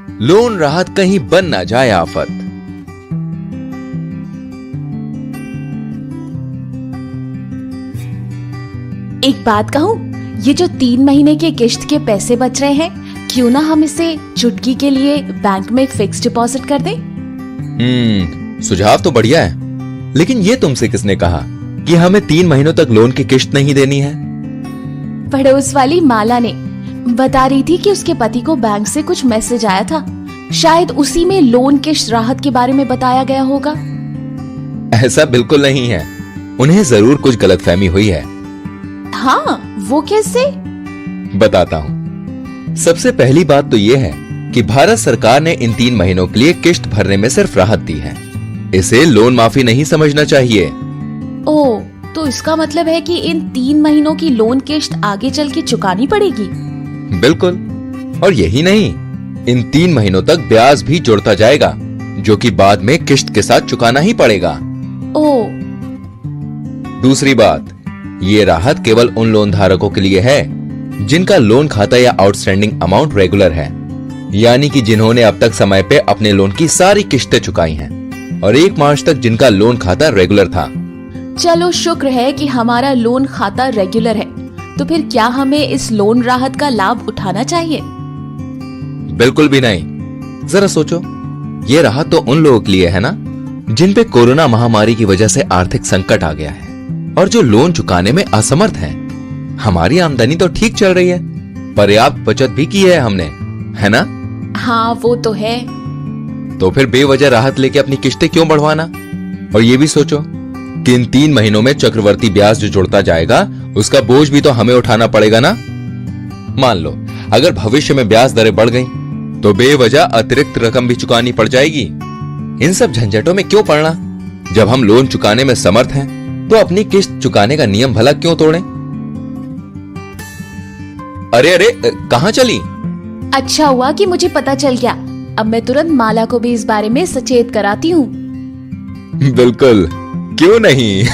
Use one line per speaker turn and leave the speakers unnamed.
Loan राहत कहीं बन ना जाए आफत।
एक बात कहूँ, ये जो 3 महीने के किश्त के पैसे बच रहे हैं, क्यों ना हम इसे चुटकी के लिए बैंक में फिक्स डिपॉजिट कर दें?
सुझाव तो बढ़िया है, लेकिन ये तुमसे किसने कहा कि हमें 3 महीनों तक लोन की किश्त नहीं देनी है?
पड़ोस वाली माला ने बता रही थी कि उसके पति को बैंक से कुछ मैसेज आया था, शायद उसी में लोन किश्त राहत के बारे में बताया गया होगा।
ऐसा बिल्कुल नहीं है, उन्हें जरूर कुछ गलतफहमी हुई है।
हाँ, वो कैसे?
बताता हूँ। सबसे पहली बात तो ये है कि भारत सरकार ने इन 3 महीनों के लिए किश्त भरने में सिर्फ राहत दी है। इसे लोन माफी नहीं समझना चाहिए।
ओह, तो इसका मतलब है कि इन 3 महीनों की लोन किश्त आगे चल के चुकानी पड़ेगी?
बिल्कुल, और यही नहीं, इन 3 महीनों तक ब्याज भी जुड़ता जाएगा, जो कि बाद में किश्त के साथ चुकाना ही पड़ेगा।
ओह,
दूसरी बात, ये राहत केवल उन लोन धारकों के लिए है जिनका लोन खाता या आउटस्टैंडिंग अमाउंट रेगुलर है, यानी कि जिन्होंने अब तक समय पे अपने लोन की सारी किश्तें चुकाई हैं और 1 मार्च तक जिनका लोन खाता रेगुलर था।
चलो शुक्र है कि हमारा लोन खाता रेगुलर है। तो फिर क्या हमें इस लोन राहत का लाभ उठाना चाहिए?
बिल्कुल भी नहीं। जरा सोचो, ये राहत तो उन लोगों के लिए है ना जिन पे कोरोना महामारी की वजह से आर्थिक संकट आ गया है और जो लोन चुकाने में असमर्थ हैं। हमारी आमदनी तो ठीक चल रही है, पर्याप्त बचत भी की है हमने, है ना?
हाँ, वो तो है।
तो फिर बेवजह राहत लेके अपनी किश्तें क्यों बढ़वाना? और ये भी सोचो कि इन 3 महीनों में चक्रवर्ती ब्याज जो जुड़ता जाएगा, उसका बोझ भी तो हमें उठाना पड़ेगा ना। मान लो अगर भविष्य में ब्याज दरें बढ़ गई तो बेवजह अतिरिक्त रकम भी चुकानी पड़ जाएगी। इन सब झंझटों में क्यों पड़ना? जब हम लोन चुकाने में समर्थ हैं तो अपनी किश्त चुकाने का नियम भला क्यों तोड़ें? अरे अरे, कहां चली?
अच्छा हुआ कि मुझे पता चल गया। अब मैं तुरंत माला को भी इस बारे में सचेत कराती हूँ।
बिल्कुल, क्यों नहीं?